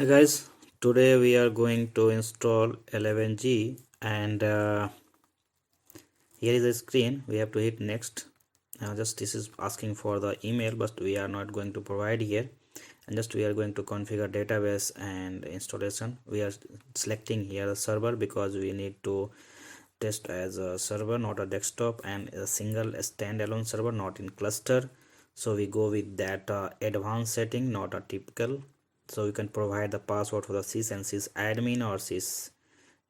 Hey guys, today we are going to install 11G and here is the screen. We have to hit next. Now just this is asking for the email, but we are not going to provide here, and just we are going to configure database and installation. We are selecting here the server because we need to test as a server, not a desktop, and a single standalone server, not in cluster. So we go with that advanced setting, not a typical. So you can provide the password for the sys and sys admin or sys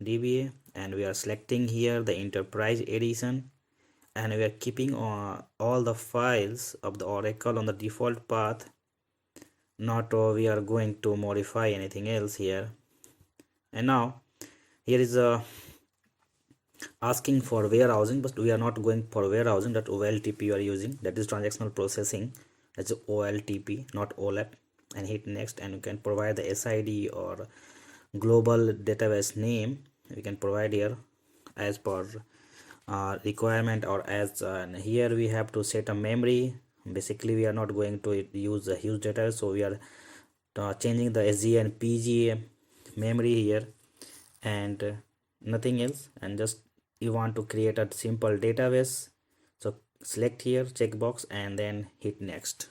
dba, and we are selecting here the enterprise edition, and we are keeping all the files of the oracle on the default path. Not we are going to modify anything else here. And now here is a asking for warehousing, but we are not going for warehousing. That oltp you are using, that is transactional processing. That's oltp, not olap. And hit next, and you can provide the sid or global database name. We can provide here as per requirement, or as here we have to set a memory. Basically we are not going to use a huge database, so we are changing the sga and pga memory here, and nothing else. And just you want to create a simple database, so select here checkbox and then hit next.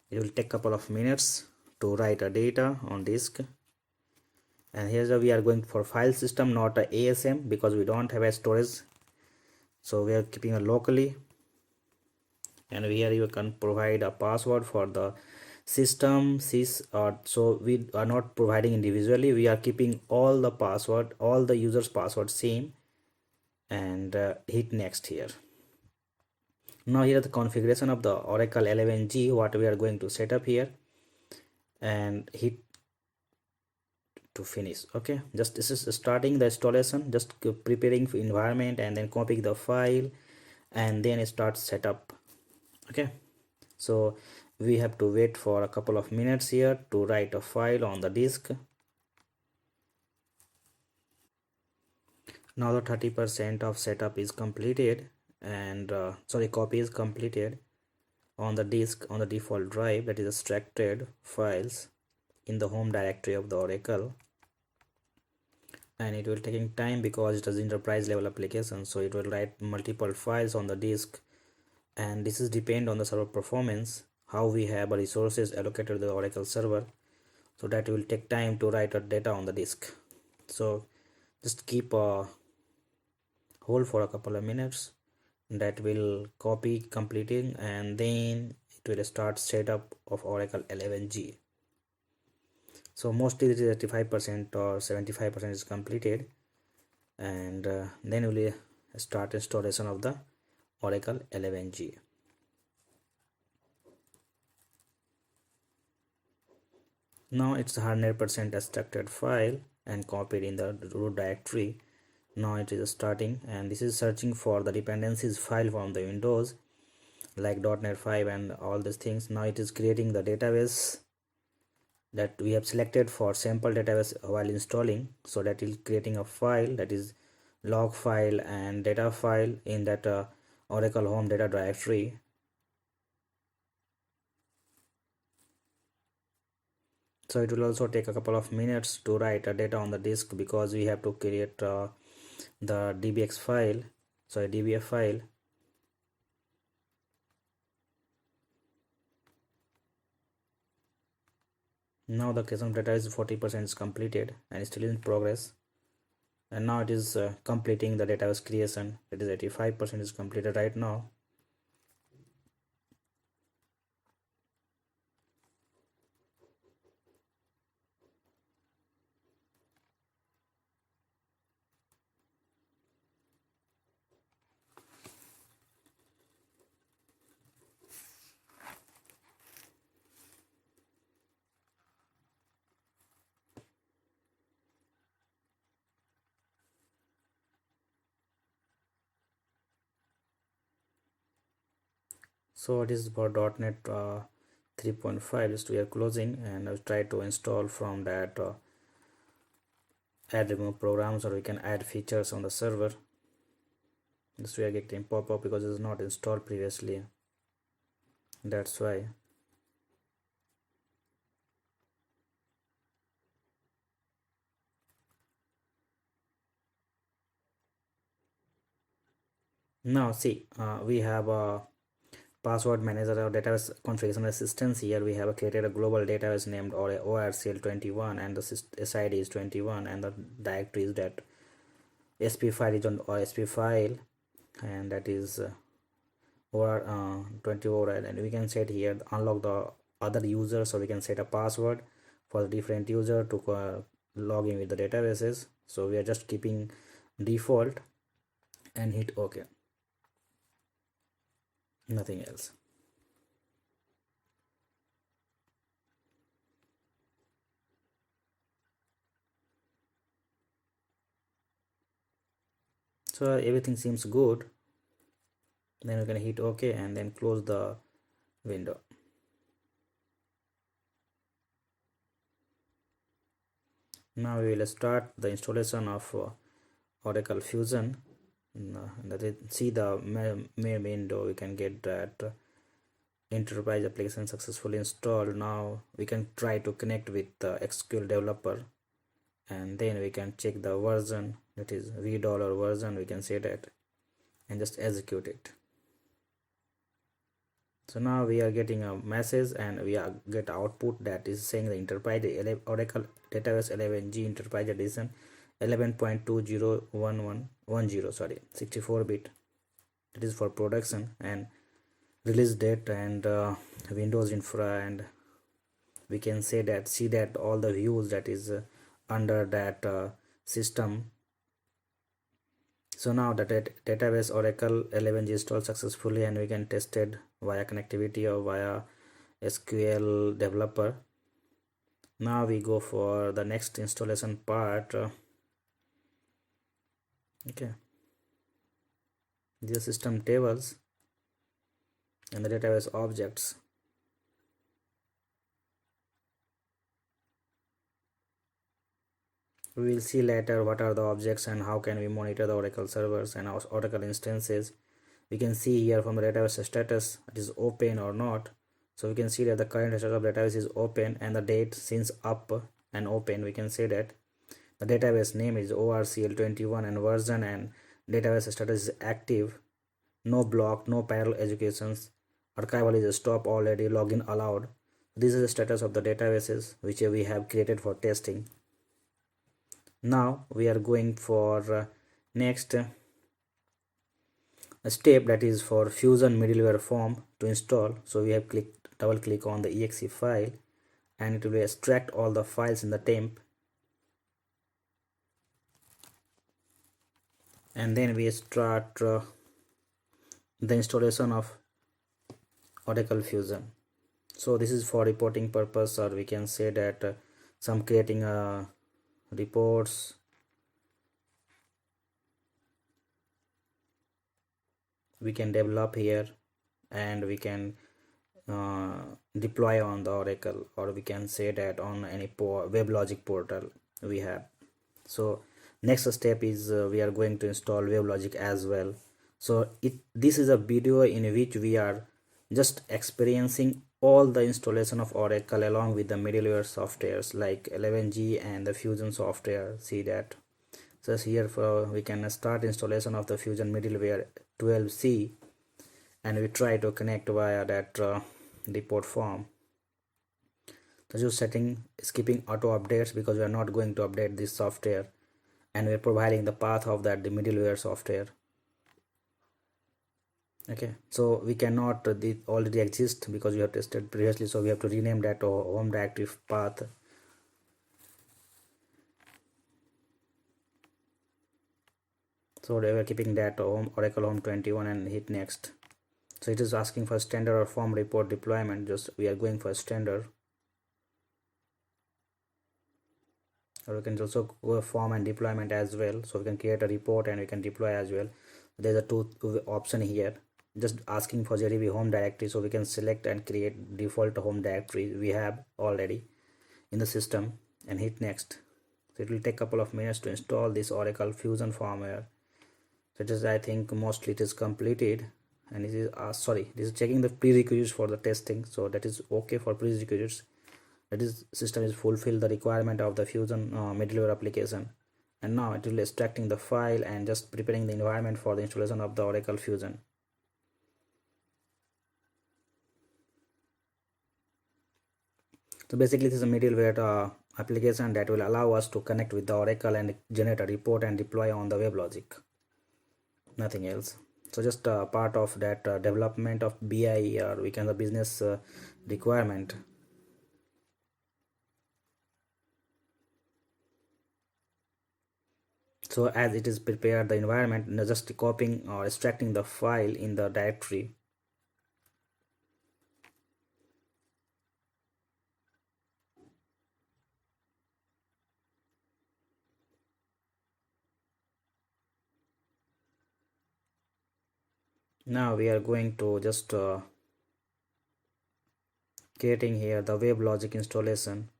It will take a couple of minutes to write a data on disk. And here's we are going for file system, not a asm, because we don't have a storage, so we are keeping a locally. And here you can provide a password for the system sys, so we are not providing individually, we are keeping all the password, all the users password same. And hit next here. Now here the configuration of the oracle 11G, what we are going to set up here, and hit to finish. Okay, just this is starting the installation, just preparing for environment and then copying the file and then start setup. Okay, so we have to wait for a couple of minutes here to write a file on the disk. Now the 30% of setup is completed, and copy is completed on the disk on the default drive, that is extracted files in the home directory of the oracle. And it will taking time because it is enterprise level application, so it will write multiple files on the disk, and this is depend on the server performance, how we have resources allocated to the oracle server, so that will take time to write a data on the disk. So just keep a hold for a couple of minutes, that will copy completing, and then it will start setup of oracle 11G. So mostly it is 85% or 75% is completed, and then we will start installation of the oracle 11G. Now it's 100% extracted file and copied in the root directory. Now it is starting, and this is searching for the dependencies file from the windows like .NET 5 and all these things. Now it is creating the database that we have selected for sample database while installing, so that is creating a file, that is log file and data file in that oracle home data directory. So it will also take a couple of minutes to write a data on the disk, because we have to create the dbx file, so a dbf file. Now the custom data is 40% is completed and still in progress, and now it is completing the database creation. It is 85% is completed right now. So it is for .NET 3.5. just we are closing, and I'll try to install from that add remove programs, or we can add features on the server. This we are getting pop-up because it is not installed previously, that's why. Now see, we have a password manager or database configuration assistance. Here we have created a global database named or orcl21, and the SID is 21, and the directory is that sp file is on or sp file, and that is or 24, and we can set here unlock the other user, so we can set a password for the different user to log in with the databases. So we are just keeping default and hit OK, nothing else. So everything seems good. Then we can hit OK and then close the window. Now we will start the installation of Oracle Fusion. See the main window, we can get that enterprise application successfully installed. Now we can try to connect with the SQL developer, and then we can check the version, that is $v version, we can say that, and just execute it. So now we are getting a message, and we are get output that is saying the enterprise Oracle database 11G enterprise edition 11.201110, sorry, 64-bit. It is for production, and release date and Windows infra, and we can say that see that all the views that is under that system. So now the database Oracle 11G installed successfully, and we can test it via connectivity or via SQL developer. Now we go for the next installation part. Okay, these system tables and the database objects. We will see later what are the objects and how can we monitor the Oracle servers and our Oracle instances. We can see here from the database status, it is open or not. So we can see that the current status of database is open, and the date since up and open, we can say that the database name is ORCL21, and version and database status is active, no block, no parallel executions, archival is stop already, login allowed. This is the status of the databases which we have created for testing. Now we are going for next step, that is for Fusion middleware form to install. So we have double click on the exe file, and it will extract all the files in the temp, and then we start the installation of Oracle Fusion. So this is for reporting purpose, or we can say that some creating reports. We can develop here, and we can deploy on the Oracle, or we can say that on any WebLogic portal we have. So next step is we are going to install WebLogic as well. So this is a video in which we are just experiencing all the installation of Oracle along with the middleware softwares like 11G and the Fusion software. See that. So here we can start installation of the Fusion middleware 12C, and we try to connect via that report form. So just setting skipping auto updates because we are not going to update this software, and we are providing the path of that the middleware software. Okay, so we cannot already exist because we have tested previously, so we have to rename that home directory path. So we are keeping that Oracle Home 21 and hit next. So it is asking for standard or form report deployment. Just we are going for standard, or we can also go form and deployment as well. So we can create a report and we can deploy as well. There's a two option here, just asking for JDB home directory, so we can select and create default home directory we have already in the system and hit next. So it will take a couple of minutes to install this Oracle Fusion firmware. So it is, I think mostly it is completed, and it is this is checking the prerequisites for the testing. So that is okay for prerequisites, that is system is fulfill the requirement of the Fusion middleware application, and now it will extracting the file and just preparing the environment for the installation of the Oracle Fusion. So basically this is a middleware application that will allow us to connect with the Oracle and generate a report and deploy on the WebLogic, nothing else. So just part of that development of BI, or we can the business requirement. So as it is prepared the environment, just copying or extracting the file in the directory. Now we are going to just creating here the WebLogic installation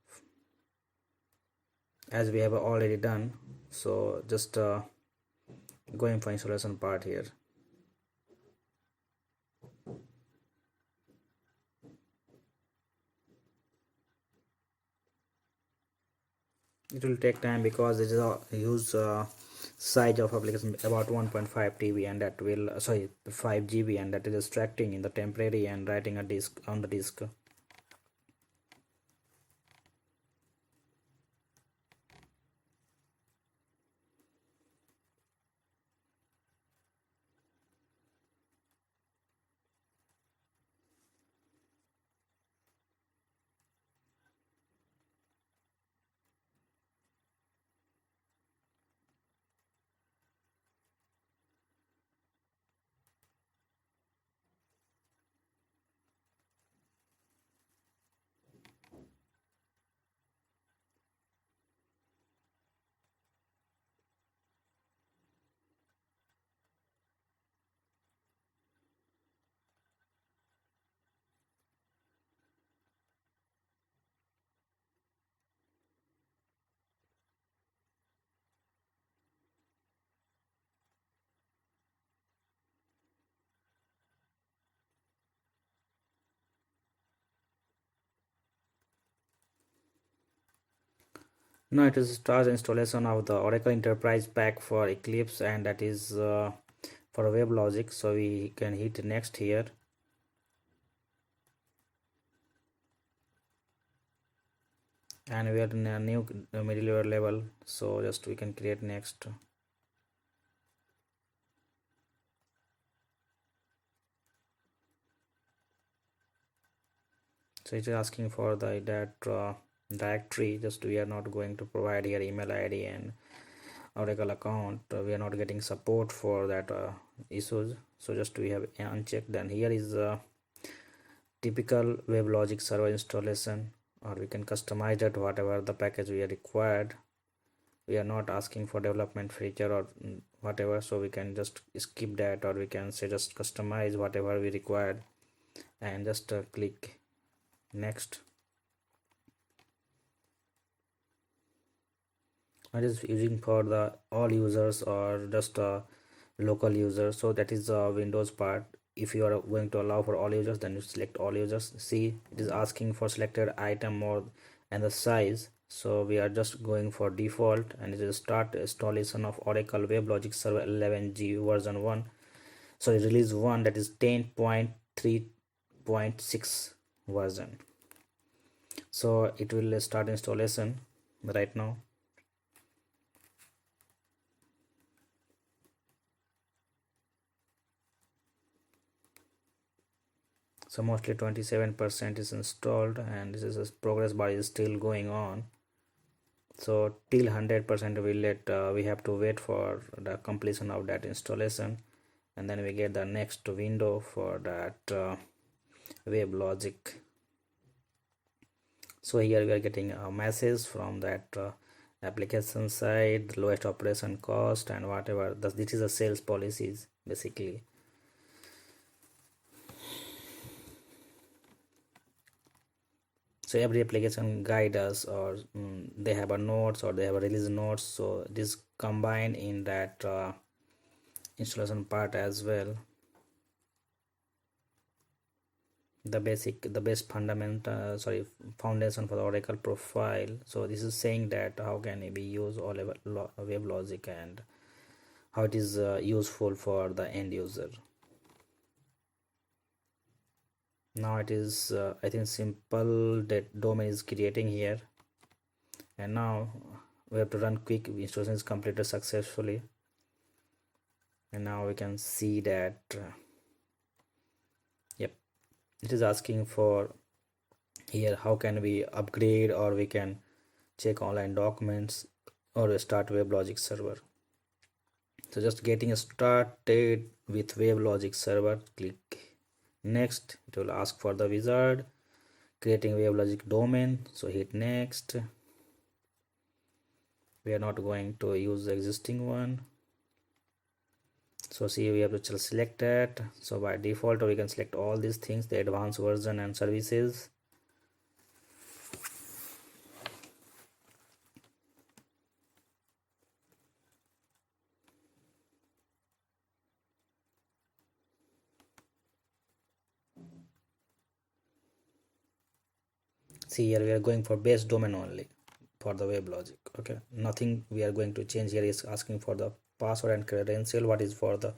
as we have already done. So just going for installation part here. It will take time because it is a huge size of application, about 1.5 TB, and that will 5 GB, and that is extracting in the temporary and writing a disk on the disk. Now it is start installation of the Oracle Enterprise Pack for Eclipse, and that is for WebLogic. So we can hit next here. And we are in a new middleware level, so just we can create next. So it is asking for the that directory. Just we are not going to provide here email ID and Oracle account. We are not getting support for that issues, so just we have unchecked. Then here is typical WebLogic server installation, or we can customize that whatever the package we are required. We are not asking for development feature or whatever, so we can just skip that, or we can say just customize whatever we required and just click next. I is using for the all users or just local users, so that is the Windows part. If you are going to allow for all users, then you select all users. See, it is asking for selected item mode and the size, so we are just going for default, and it is start installation of Oracle WebLogic Server 11G version 1, sorry, release 1, that is 10.3.6 version. So it will start installation right now. So mostly 27% is installed, and this is a progress bar is still going on. So till 100% we have to wait for the completion of that installation, and then we get the next window for that WebLogic. So here we are getting a message from that application side, lowest operation cost and whatever. This is a sales policies basically. So every application guide us, or they have a notes, or they have a release notes, so this combined in that installation part as well. the best fundamental foundation for the Oracle profile. So this is saying that how can it be used all over web logic and how it is useful for the end user. Now it is I think simple that domain is creating here, and now we have to run quick. Installation is completed successfully, and now we can see that yep, it is asking for here how can we upgrade, or we can check online documents, or start WebLogic server. So just getting started with WebLogic server, click next. It will ask for the wizard, creating WebLogic domain, so hit next. We are not going to use the existing one, so see we have to select that. So by default we can select all these things, the advanced version and services. See here we are going for base domain only for the WebLogic. Okay, nothing we are going to change here. Is asking for the password and credential. What is for the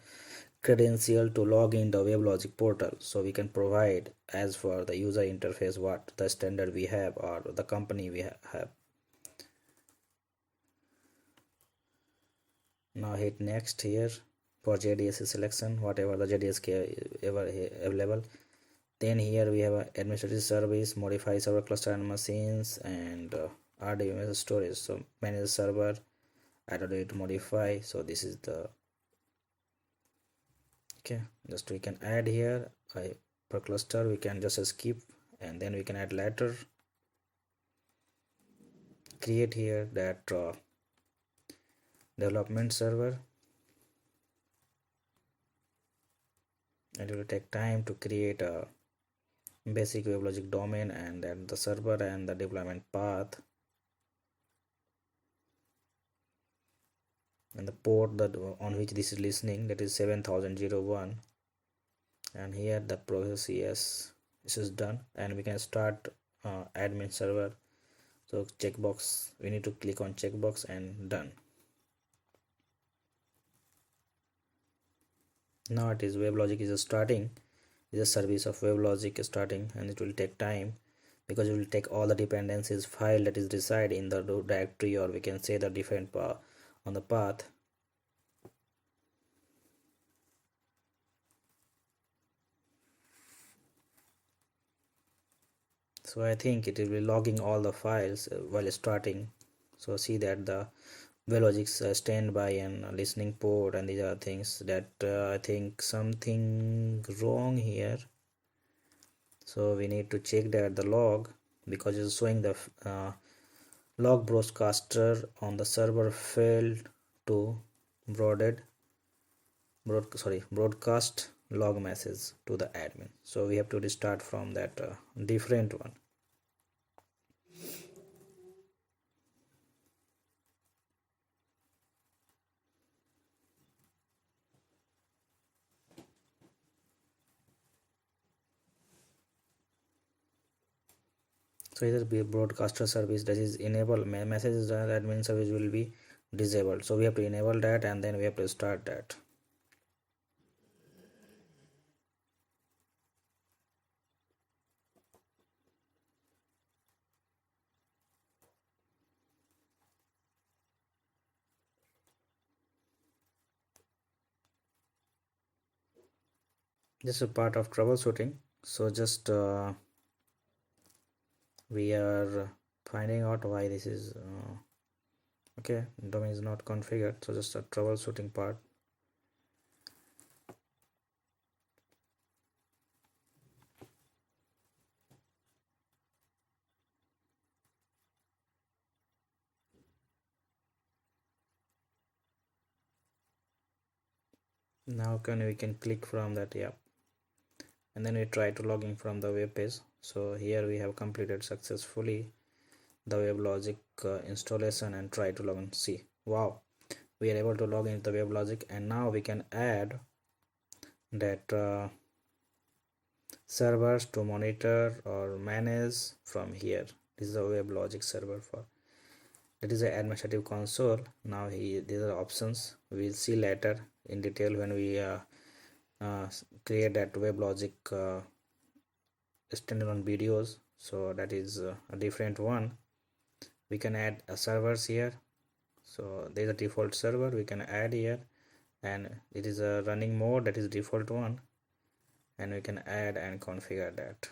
credential to log in the WebLogic portal, so we can provide as for the user interface what the standard we have or the company we have. Now hit next here for JDS selection, whatever the JDS ever available. Then here we have a administrative service, modify server cluster and machines, and rdbms storage. So manage server, I don't need to modify. So this is the okay, just we can add here per cluster. We can just skip, and then we can add later. Create here that development server. It will take time to create a basic WebLogic domain, and then the server and the deployment path, and the port that on which this is listening, that is 7001. And here the process, yes, this is done, and we can start admin server. So checkbox, we need to click on checkbox and done. Now it is WebLogic is starting. Is a service of WebLogic starting, and it will take time because it will take all the dependencies file that is reside in the directory, or we can say the different on the path. So I think it will be logging all the files while starting. So see that the WebLogic standby and listening port, and these are things that I think something wrong here. So we need to check that the log, because it's showing the log broadcaster on the server failed to broadcast log message to the admin. So we have to restart from that different one. So either be a broadcaster service that is enable messages, admin service will be disabled. So we have to enable that, and then we have to start that. This is a part of troubleshooting. So just we are finding out why this is okay, domain is not configured. So just a troubleshooting part. Now we can click from that, yeah, and then we try to log in from the web page. So here we have completed successfully the WebLogic installation, and try to log in. See, wow, we are able to log into the WebLogic, and now we can add that servers to monitor or manage from here. This is a WebLogic server for that is the administrative console. Now these are options we'll see later in detail when we create that WebLogic standalone videos. So that is a different one. We can add servers here. So there is a default server we can add here, and it is a running mode, that is default one, and we can add and configure that.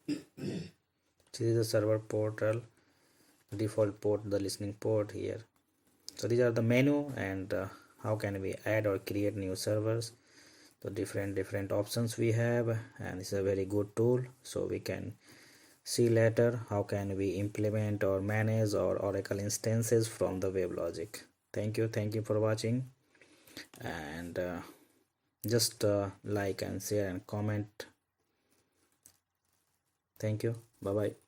This is the server portal, default port, the listening port here. So these are the menu, and how can we add or create new servers. So different options we have, and this is a very good tool. So we can see later how can we implement or manage our Oracle instances from the WebLogic. Thank you for watching, and just like and share and comment. Thank you. Bye bye.